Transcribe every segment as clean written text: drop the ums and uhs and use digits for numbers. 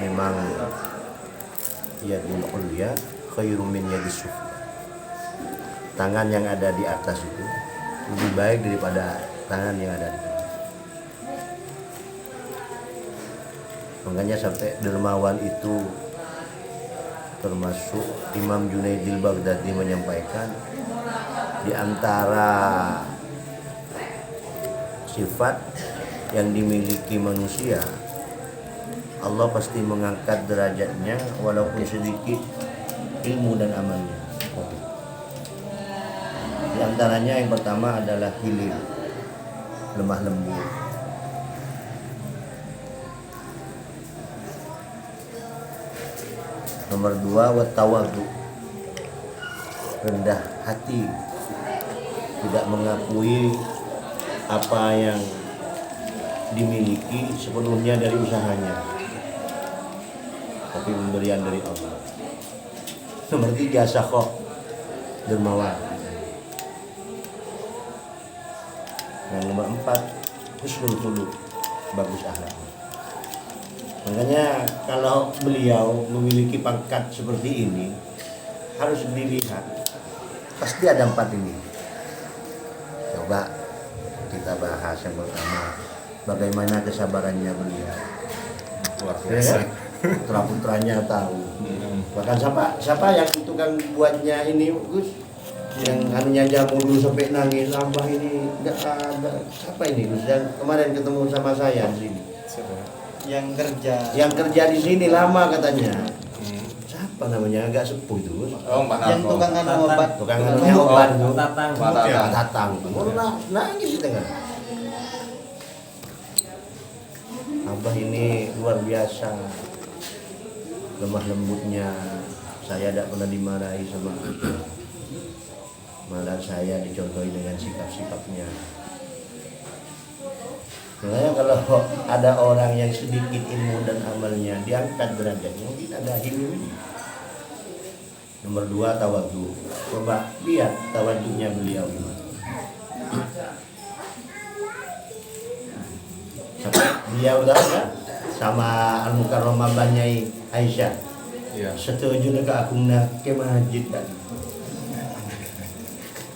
memang yadul ulya khairum min yadis sufla. Tangan yang ada di atas itu lebih baik daripada tangan yang ada di bawah. Makanya sampai dermawan itu, termasuk Imam Junaidil Baghdadi menyampaikan, di antara sifat yang dimiliki manusia, Allah pasti mengangkat derajatnya walaupun sedikit ilmu dan amalnya. Di antaranya yang pertama adalah hilir, lemah lembut. Nomor 2, wattawadhu, rendah hati, tidak mengakui apa yang dimiliki sepenuhnya dari usahanya, tapi pemberian dari Allah. Nomor 3, sakhah, dermawan. Yang nomor 4, husnul khuluq, bagus akhlak. Makanya kalau beliau memiliki pangkat seperti ini, harus dilihat, pasti ada 4 ini. Coba kita bahas yang pertama, bagaimana kesabarannya beliau. Luar biasa. Putra-putranya tahu. Bahkan siapa yang tukang buatnya ini, Gus? Yang anunya jamu dulu sampai nangis, Abah ini enggak ada. Siapa ini, Gus? Yang kemarin ketemu sama saya di sini. Siapa? Yang kerja di sini lama katanya. Siapa namanya? Agak sepuh itu, Gus. Oh, Mbak Narko. Yang tukang obat. Tukang anunya obat itu. Tatang. Tatang. Nangis di tengah. Abah ini luar biasa. Lemah lembutnya. Saya tidak pernah dimarahi sama Abah. Malah saya dicontohi dengan sikap-sikapnya. Makanya kalau ada orang yang sedikit ilmu dan amalnya diangkat derajatnya, mungkin ada hilir ini. Nomor 2, tawadhu. Coba lihat tawadhunya beliau ini. Sampai beliau tahu kan sama Al-Mukarramah Banyai Aisyah. Iya. Setuju dengan aku nak ke masjid tadi.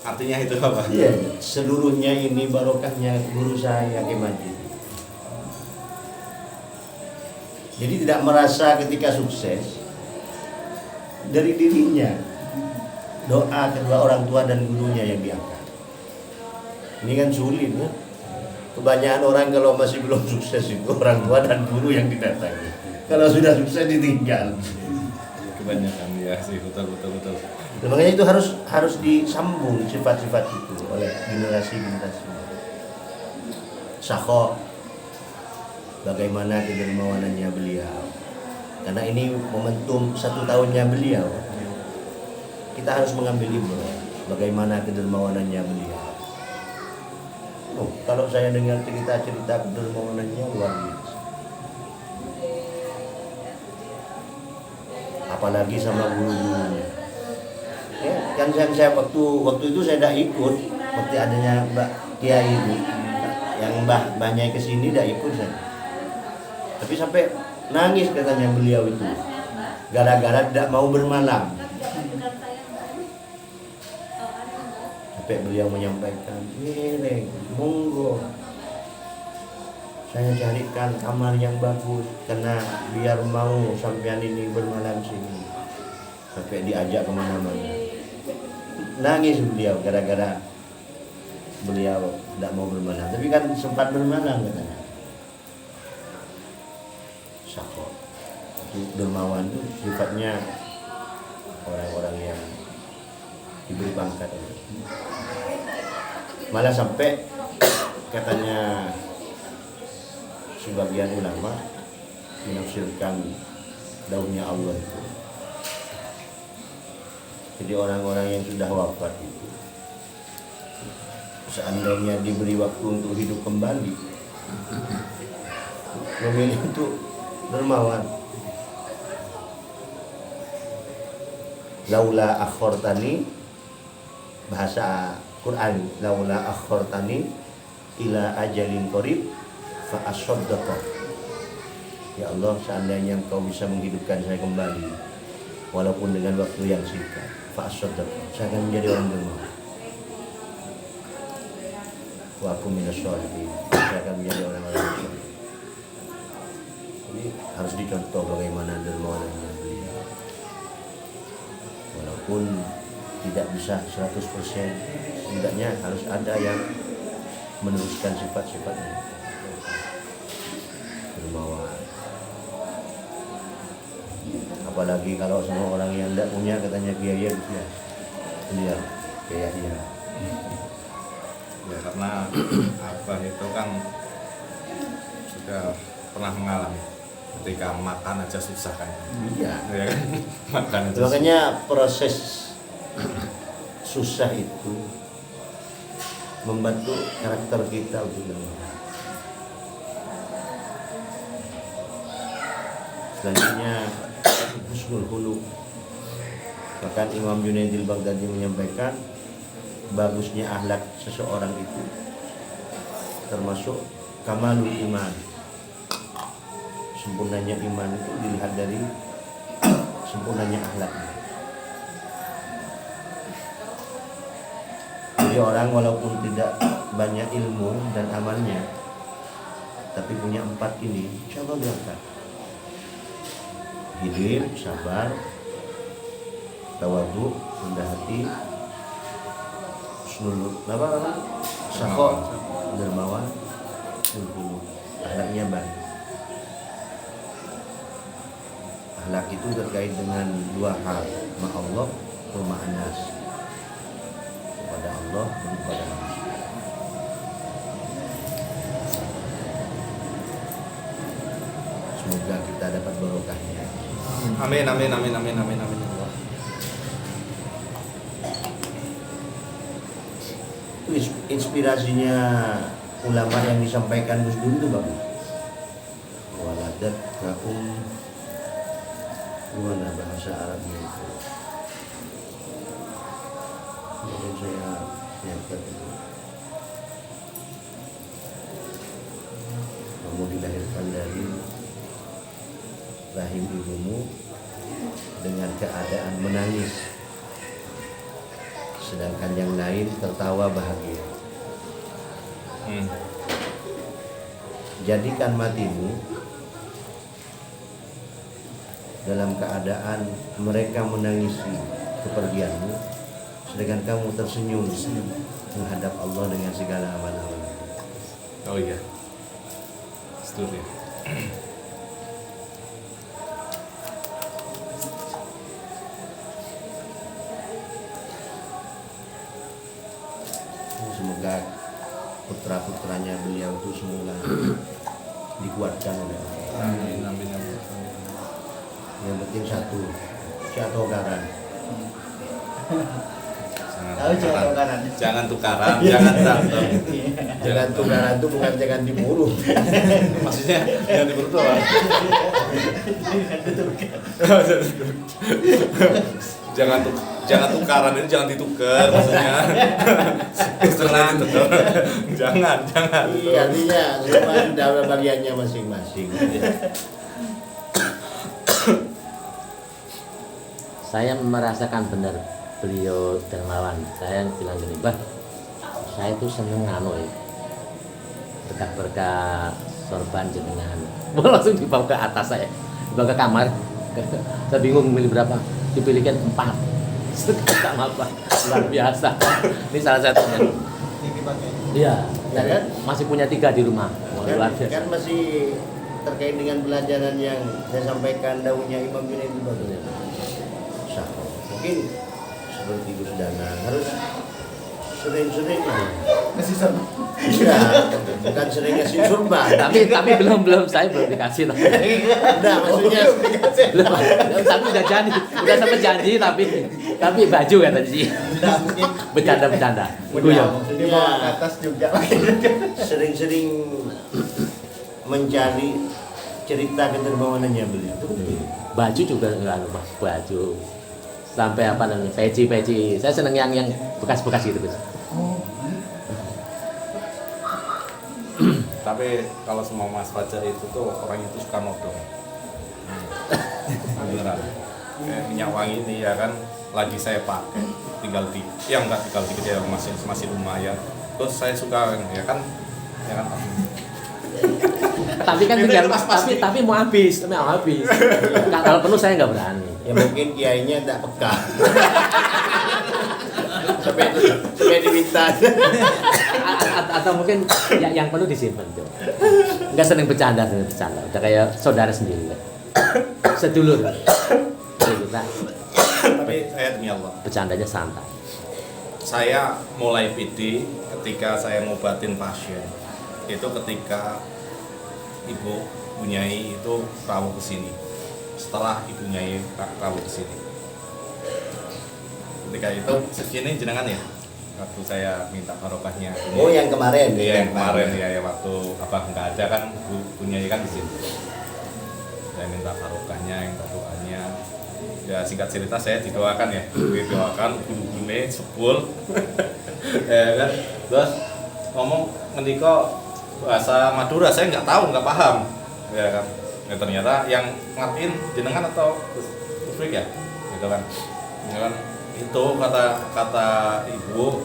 Artinya itu apa? Iya, seluruhnya ini barokahnya guru saya ke masjid. Jadi tidak merasa ketika sukses dari dirinya, doa kedua orang tua dan gurunya yang diangkat. Ini kan sulit, ya? Kebanyakan orang kalau masih belum sukses itu orang tua dan guru yang didatangi. Kalau sudah sukses ditinggal. Kebanyakan ya sih, betul. Dan makanya itu harus disambung sifat-sifat itu oleh generasi-generasi. Sakhah, bagaimana kedermawanannya beliau. Karena ini momentum 1 tahunnya beliau. Kita harus mengambil ibrah bagaimana kedermawanannya beliau. Oh, kalau saya dengar cerita-cerita kedermawanannya luar biasa. Apalagi sama guru-gurunya. Ya, kan saya waktu itu saya tidak ikut, waktu adanya Mbak Kiai itu, yang Mbah Banyai kesini tidak ikut saya. Tapi sampai nangis katanya beliau itu, gara-gara tidak mau bermalam. Sampai beliau menyampaikan, ini monggo, saya carikan kamar yang bagus, karena biar mau sampean ini bermalam sini. Sampai diajak kemana-mana. Nangis beliau gara-gara beliau tidak mau bermalam. Tapi kan sempat bermalam katanya. Sakhah. Itu dermawan itu sifatnya orang-orang yang diberi pangkat. Malah sampai katanya sebagian ulama menafsirkan daunnya Allah itu. Jadi orang-orang yang sudah wafat itu, seandainya diberi waktu untuk hidup kembali, memilih untuk dermawan. Laula akhortani, bahasa Quran, laula akhortani ila ajalin qarib fa asaddaqa. Ya Allah, seandainya Engkau bisa menghidupkan saya kembali, walaupun dengan waktu yang singkat, fa'asaddaq, saya akan menjadi orang dermawan. Wa aku minas sholihin, saya akan menjadi orang-orang yang soleh. Ini harus dicontoh bagaimana dermawannya beliau. Walaupun tidak bisa 100%, setidaknya harus ada yang meneruskan sifat-sifatnya. Dermawan. Apalagi kalau semua orang yang tidak punya katanya Kiai ya, beliau Kiai ya. Ya karena Abah itu kan sudah pernah mengalami ketika makan aja susah kan. Iya. Ya kan? Makan aja susah. Makanya proses susah itu membantu karakter kita untuk dermawan. Selanjutnya husnul khuluq. Bahkan Imam Junaidil Baghdadi menyampaikan bagusnya akhlak seseorang itu termasuk kamalul iman. Sempurnanya iman itu dilihat dari sempurnanya akhlaknya. Jadi orang walaupun tidak banyak ilmu dan amalnya, tapi punya 4 ini, insya Allah diangkat. Hilim, sabar, tawadhu, rendah hati, husnul sakho, dermawan, husnul akhlaknya baik. Akhlak itu terkait dengan 2 hal, ma Allah wa ma'an nas, kepada Allah dan kepada manusia. Semoga kita dapat barokahnya. Amin amin amin amin amin amin ya Allah. Itu inspirasinya ulama yang disampaikan Gus Dur itu bagus. Waladat kaum, gimana bahasa Arabnya itu? Mungkin saya nyatet itu. Kamu dilahirkan dari rahim ibumu dengan keadaan menangis, sedangkan yang lain tertawa bahagia. Jadikan matimu dalam keadaan mereka menangisi kepergianmu, sedangkan kamu tersenyum menghadap Allah dengan segala amal-amal. Oh iya. Setuju. Semoga putra-putranya beliau itu semula dikuatkan oleh Allah. Amin amin amin. Yang penting satu, jatuh karan. Jangan tukaran, jangan berantem. Jangan tukaran itu bukan jangan diburu. Maksudnya jangan diburu tuh apa? Jangan tukaran itu jangan ditukar maksudnya. Jangan. Iya, artinya semua dalam bagiannya masing-masing. Saya merasakan benar beliau dermawan. Saya bilang gini, Bah, saya itu seneng berkah-berkah sorban jenengan. Langsung dibawa ke atas saya, dibawa ke kamar. Saya bingung milih berapa, dipilihkan 4. Sekarang apa? Luar biasa. Ini salah satunya. Iya, Ya kan? masih punya 3 di rumah. Luar biasa. Kan masih terkait dengan pelajaran yang saya sampaikan daunnya Imam Junaid Baghdadi. Mungkin seperti Gus Dana harus sering-sering Kasih sorban. iya, bukan sering kasih sorban. tapi belum saya belum dikasih. Nah, maksudnya Belum, tapi udah janji, udah sempat janji tapi baju kata sih. Bercanda. Iya, Jadi mau ke atas juga. sering-sering mencari cerita kedermawanannya beliau. Itu penting. Baju juga enggak lupa, baju sampai apa namanya peci. Saya seneng yang bekas-bekas gitu, Gus. Tapi kalau semua Mas Fajar itu tuh orangnya itu suka nodong. Beneran. Kayak minyak wangi ini ya kan lagi saya pakai enggak tinggal dikit ya masih lumayan. Terus saya suka ya kan Tapi kan Itu tinggal, pas-pas tapi mau habis. Nggak, kalau penuh saya nggak berani. Ya mungkin kiainya tidak peka. sampai diminta. Atau mungkin yang penuh disimpan tuh. Nggak sering bercanda. Udah kayak saudara sendiri. Sedulur. Gitu, nah. tapi saya demi Allah. Bercandanya santai. Saya mulai PD ketika saya ngobatin pasien. Itu ketika Ibu Bunyai itu rawuh ke sini. Setelah Ibu Nyai rawuh ke sini. Ketika itu segini jenengan ya. Waktu saya minta barokahnya. Oh, yang kemarin. Iya, yang kemarin ya waktu abah nggak ada kan Bu Nyai kan di sini. Saya minta barokahnya, minta doanya. Ya singkat cerita saya didoakan ya, didoakan guru-gurunya sebul. Ya kan. Terus ngomong ngendika bahasa Madura saya nggak tahu, nggak paham. Ya kan. Ya, ternyata yang ngertiin jenengan atau Ufrik ya, gitu kan. Ya kan. Itu kata ibu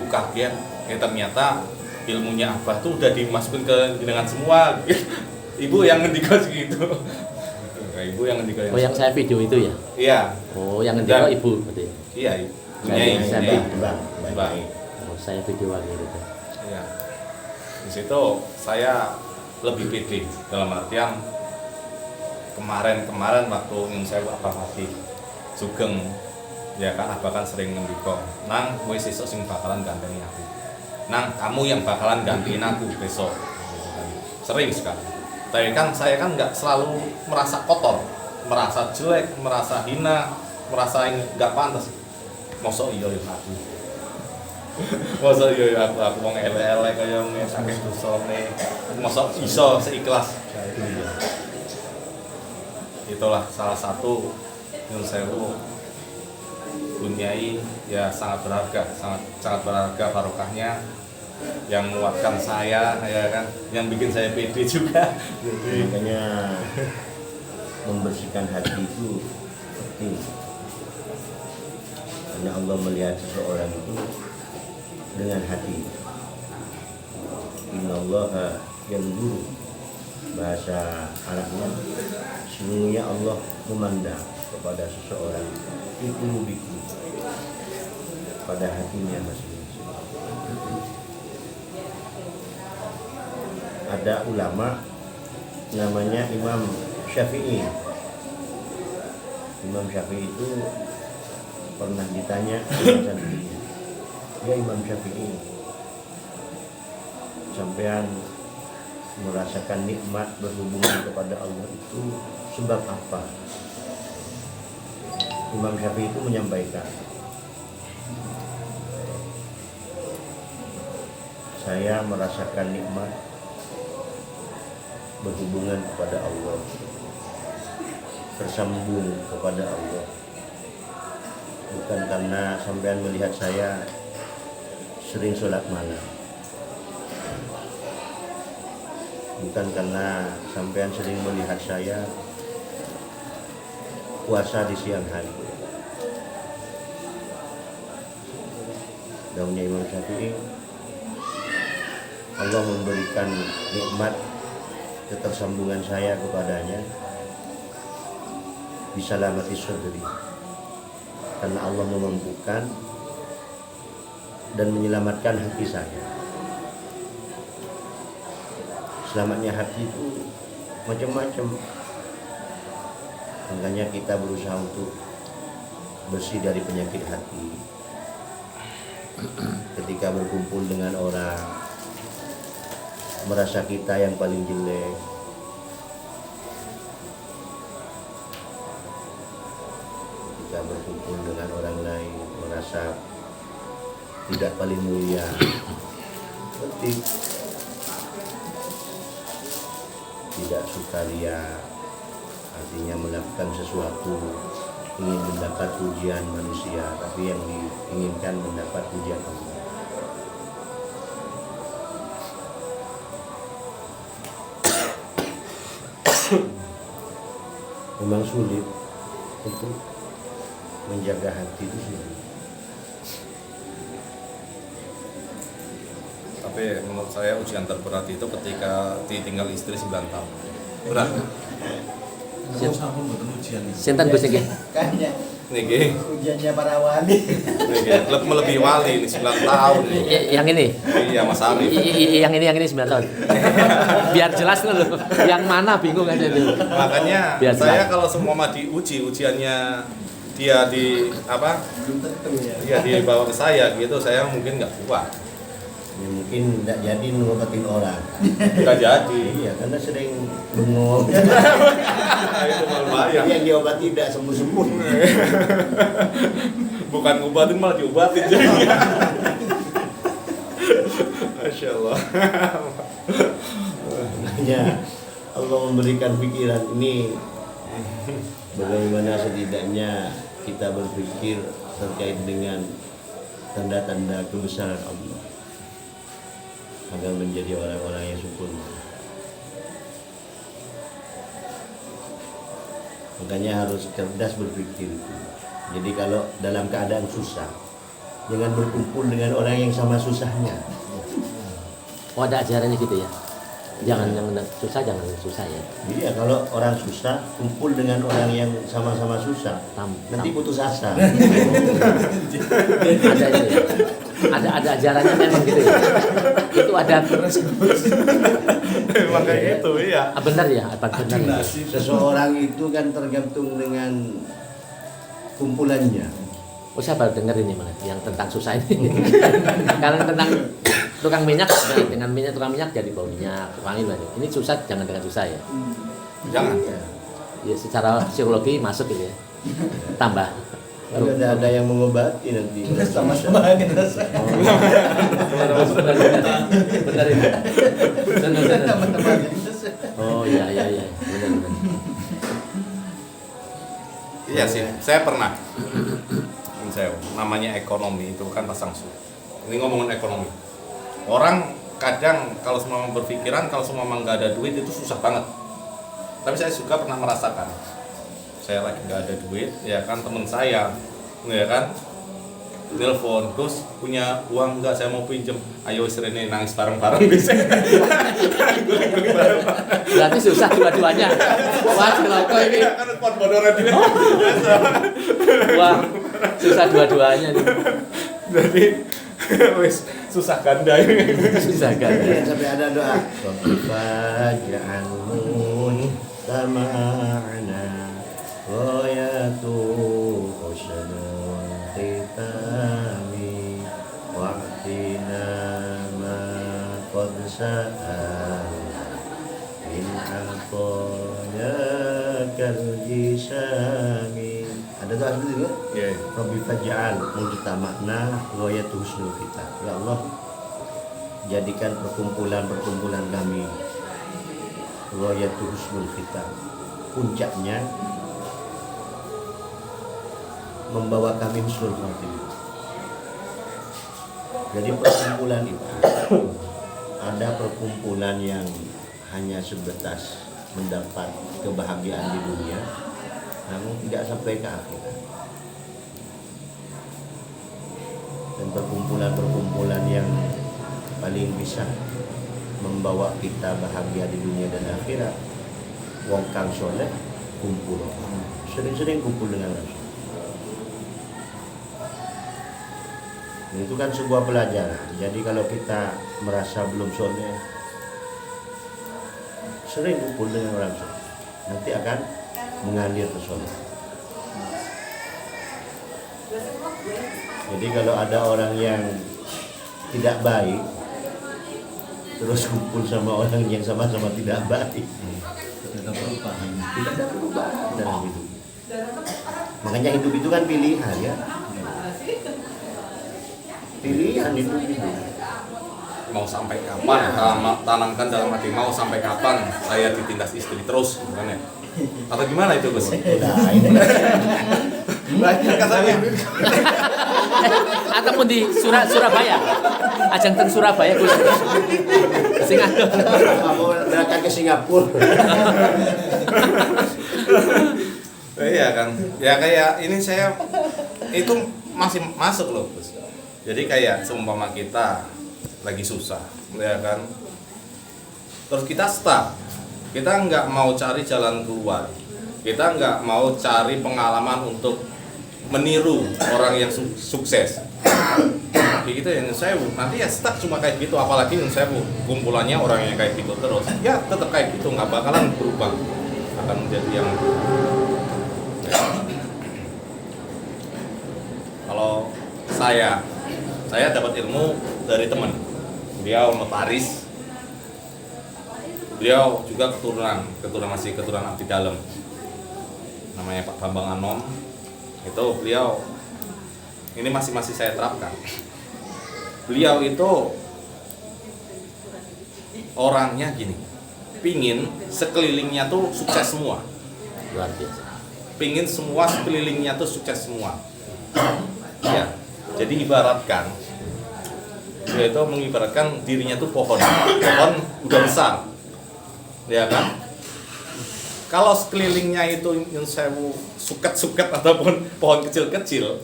kaget. Ya ternyata ilmunya abah tuh udah dimasukin ke jenengan semua. Ibu yang ngendika segitu. Ibu yang ngendika. Oh, yang saya video itu ya? Iya. Oh, yang ngendika ibu berarti. Iya, Saya Mbak. Oh, saya video lagi gitu. Iya. Di situ saya lebih pede dalam artian kemarin waktu yang saya abah mati sugeng ya kan abah kan sering ngendika nang kowe sesuk sing bakalan ganteni aku nang kamu yang bakalan gantiin aku besok gitu kan. Sering sekali tapi kan saya kan nggak selalu merasa kotor, merasa jelek, merasa hina, merasa ini nggak pantas. Mosok iya aku masa iya aku mau elek-elek kaya ngene saking dosane. Masa iso seikhlas. Itulah salah satu yang saya Bunyai ya sangat berharga barokahnya yang menguatkan saya ya kan, yang bikin saya pede juga. Makanya membersihkan hati itu penting. Karena Allah melihat seseorang itu dengan hati. Innallaha yanzuru, bahasa Arabnya, sesungguhnya Allah memandang kepada seseorang itu biku pada hatinya masing-masing. Ada ulama namanya Imam Syafi'i. Imam Syafi'i itu pernah ditanya sama santrinya, ya Imam Syafi'i, sampean merasakan nikmat berhubungan kepada Allah itu sebab apa? Imam Syafi'i itu menyampaikan, saya merasakan nikmat berhubungan kepada Allah, tersambung kepada Allah, bukan karena sampean melihat saya sering sholat malam, bukan karena sampean sering melihat saya puasa di siang hari. Daunnya Imam Syafi'i, Allah memberikan nikmat ketersambungan saya kepadanya bisalamati sadri, karena Allah memampukan dan menyelamatkan hati saya. Selamatnya hati itu macam-macam, makanya kita berusaha untuk bersih dari penyakit hati. Ketika berkumpul dengan orang, merasa kita yang paling jelek, ketika berkumpul dengan orang lain, merasa tidak paling mulia. Penting tidak sukaria, artinya melakukan sesuatu ingin mendapat pujian manusia, tapi yang diinginkan mendapat pujian Allah. Memang sulit untuk menjaga hati itu sulit. Tapi menurut saya ujian terberat itu ketika ditinggal istri 9 tahun. Berat. Sampun mboten ujian iki. Sinten Gus niki? Kayaknya Niki, ujiannya para wali. melebihi wali ini 9 tahun nih. Yang ini. Iya Mas Arif. Yang ini 9 tahun. Biar jelas dulu. Yang mana bingung aja itu. Makanya Biasa. saya kalau semua mah diuji ujiannya dia di apa? Belum tentu ya. Dia dibawa ke saya gitu, saya mungkin nggak kuat. Ya, mungkin tidak jadi ngobatin orang. Nggak jadi. Iya, karena sering bengong. Itu malah bahaya. Yang diobati tidak sembuh-sembuh. Bukan ngobatin malah diobatin jadinya. Masya Allah. Makanya Allah memberikan pikiran ini bagaimana setidaknya kita berpikir terkait dengan tanda-tanda kebesaran Allah agar menjadi orang-orang yang sempurna. Makanya harus cerdas berpikir itu. Jadi kalau dalam keadaan susah, jangan berkumpul dengan orang yang sama susahnya. Oh, ada ajarannya gitu ya. Jangan yang susah jangan susah ya. Iya, kalau orang susah kumpul dengan orang yang sama-sama susah, nanti putus asa. Ada itu ya. Ada ajarannya memang gitu ya. Itu ada. Makanya itu iya. Benar ya, apa benar ya? Seseorang itu kan tergantung dengan kumpulannya. Oh, saya baru dengar ini malah yang tentang susah ini. Karena tentang tukang minyak, dengan minyak tukang minyak jadi bau minyak, tukang ini susah jangan dengan susah ya. Jangan. Ya secara psikologi masuk gitu ya. Tambah. Kalau ada yang mengobati nanti. Sama-sama kita Benar itu. Benar. teman-teman. Oh iya benar. Iya sih, saya pernah. Saya namanya ekonomi itu kan pasang surut. Ini ngomongin ekonomi. Orang kadang kalau semua berpikiran kalau semua nggak ada duit itu susah banget. Tapi saya juga pernah merasakan. Saya lagi nggak ada duit, ya kan teman saya, ya kan, telepon, terus punya uang nggak, saya mau pinjem, ayo Srene nangis bareng-bareng bisa. Berarti susah dua-duanya. Wah, celaka ini. Kan spot bodoran ini. Wah, susah dua-duanya nih. Jadi wis susah ganda ini. Susah kan. Iya, sampai ada doa. Faj'almun tama'ana ghayatu husnul khitami wa'tina ma qad sa'al min aqayakal jisami. Ada doa seperti itu? Iya. Rabbi faj'al mujtama'na ghayatu husnul khitam. Ya Allah, jadikan perkumpulan-perkumpulan kami ghayatu husnul khitam, puncaknya membawa kami husnul khotimah. Jadi perkumpulan itu ada perkumpulan yang hanya sebatas mendapat kebahagiaan di dunia, namun tidak sampai ke akhirat. Dan perkumpulan-perkumpulan yang paling bisa membawa kita bahagia di dunia dan akhirat, wong kang soleh kumpul, sering-sering kumpul dengan Rasul. Itu kan sebuah pelajaran. Jadi kalau kita merasa belum soleh, sering kumpul dengan orang soleh, nanti akan mengalir ke soleh. Jadi kalau ada orang yang tidak baik, terus kumpul sama orang yang sama-sama tidak baik, Tidak perubahan. tidak ada perubahan dalam hidup. Makanya hidup itu kan pilihan ya. Pilihan hidup itu. Mau sampai kapan? Tanamkan dalam hati, mau sampai kapan saya ditindas istri terus, bukan ya? Atau gimana itu Gus? Nah, ini Banyak katanya. Ataupun di Surabaya. Ajang teng Surabaya Gus. Sing adoh. mau berangkat ke Singapura. kan. Ya kayak ini saya itu masih masuk loh, Bos. Jadi kayak seumpama kita lagi susah, ya kan. Terus kita stuck. Kita nggak mau cari jalan keluar. Kita nggak mau cari pengalaman untuk meniru orang yang sukses. Kayak gitu ya, saya nanti ya stuck cuma kayak gitu, apalagi yang saya kumpulannya orang yang kayak gitu terus. Ya tetap kayak gitu, nggak bakalan berubah. Akan menjadi yang kalau saya dapat ilmu dari teman. Beliau notaris. Beliau juga keturunan abdi dalam. Namanya Pak Bambang Anom. Itu beliau ini masih saya terapkan. Beliau itu orangnya gini, pingin sekelilingnya tuh sukses semua. Luar biasa. Pingin semua sekelilingnya tuh sukses semua. Ya, jadi ibaratkan dia itu mengibaratkan dirinya tuh pohon udah besar, ya kan? Kalau sekelilingnya itu yang sewu suket ataupun pohon kecil-kecil,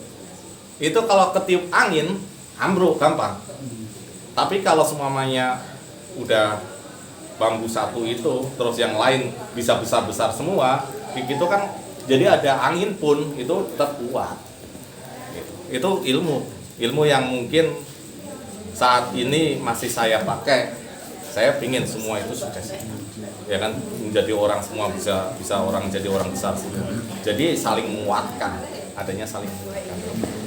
itu kalau ketiup angin ambruk gampang. Tapi kalau semuanya udah bambu satu itu, terus yang lain bisa besar-besar semua, begitu kan, jadi ada angin pun itu tetap kuat. Itu ilmu yang mungkin saat ini masih saya pakai. Saya pingin semua itu sukses, ya kan, menjadi orang semua bisa orang jadi orang besar semua. Jadi saling menguatkan, adanya saling menguatkan.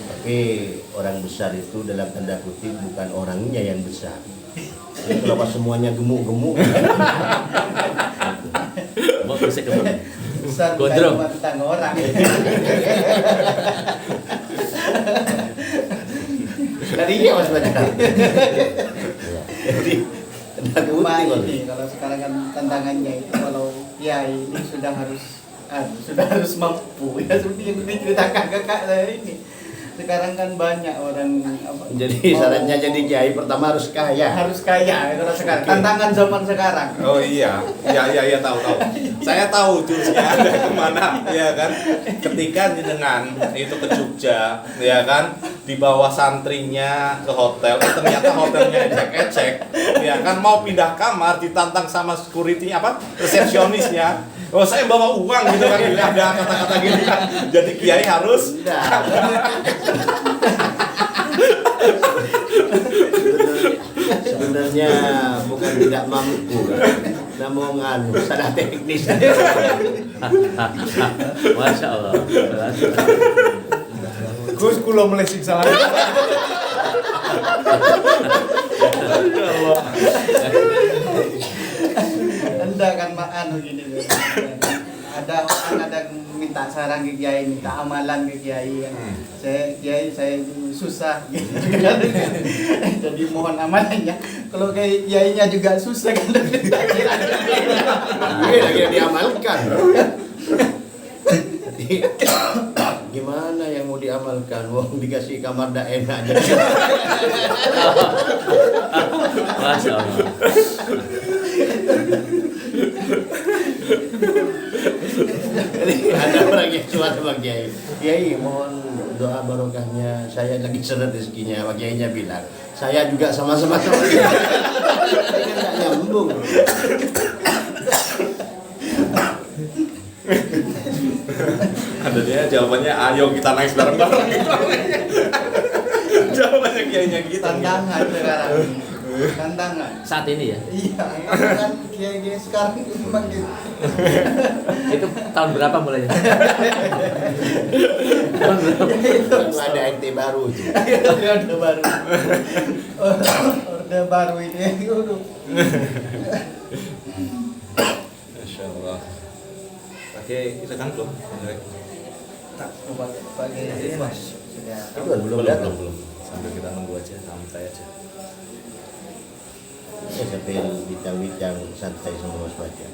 Tapi orang besar itu dalam tanda kutip bukan orangnya yang besar. Jadi kalau pas semuanya gemuk-gemuk, Mau bisa gemuk. Besar bukan Gondrong. cuma tentang orang. tadinya Mas Baca. Jadi tanda Cuma kutip. ini kalau sekarang kan tantangannya itu kalau kiai ini sudah harus mampu ya, seperti yang diceritakan kakak saya ini. Sekarang kan banyak orang Jadi syaratnya jadi kiai pertama harus kaya. harus kaya kalau sekarang. Tantangan zaman sekarang. Oh iya tahu. Saya tahu jurusnya ada kemana, ya kan? Ketika jenengan itu ke Jogja, ya kan, di bawah santrinya ke hotel, ternyata hotelnya ecek-ecek, ya kan, mau pindah kamar ditantang sama security resepsionisnya. Oh saya bawa uang gitu kan, ada kata-kata gitu kan. Jadi kiai harus Sebenarnya bukan tidak mampu, namun salah teknis. Masya Allah. Gus kulo melesik salah. Anda kan gini. Ada orang ada minta saran ke kiai, minta amalan ke kiai. Saya susah gitu. Jadi mohon amalannya. Kalau kayak kiainya juga susah kan. Lagi diamalkan. Gimana yang mau diamalkan? Wong dikasih kamar dak enak aja. Masya Allah. Jadi ada orang yang cuma sama Kiai. Kiai mohon doa barokahnya. Saya lagi seret rezekinya. Pak Kiainya bilang, saya juga sama-sama. Ini kan nggak nyambung. ada dia jawabannya, ayo kita naik bareng-bareng. Jawabannya kiainya gitu. Tantangan sekarang. Tantangan. Saat ini ya. Iya, kan kiai sekarang memang gitu. Itu tahun berapa mulainya? Tahun berapa? Ada ente baru itu. Orde baru. Orde baru ini. Aduh. Masya Allah. Oke, kita kan belum. Tak pakai ini Mas. Sudah. Itu kan belum datang. belum. Sambil kita nunggu aja, santai aja. Saya sampai bincang-bincang santai sama Mas Baca.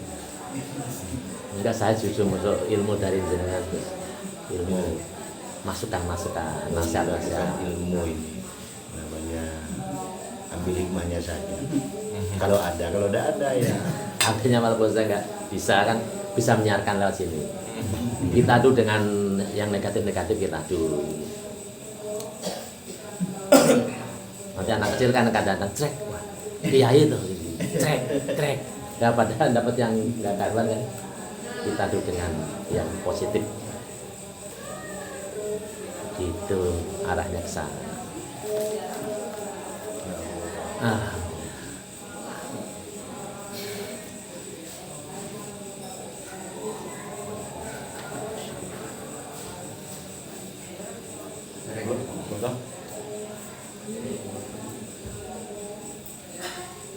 Enggak, saya justru masuk ilmu dari jenengan, Gus. Ilmu masukan-masukan, nasihat-nasihat. Ilmu ini namanya ambil hikmahnya saja. Kalau ada, kalau tidak ada ya. Artinya walaupun saya nggak bisa kan bisa menyiarkan lewat sini. Kita tuh dengan yang negatif-negatif kita dulu. Nanti anak kecil kan kadang-kadang cek, wah kiai itu, cek, nggak padahal dapat yang nggak karuan kan. Kita dulu dengan yang positif, gitu arahnya ke sana.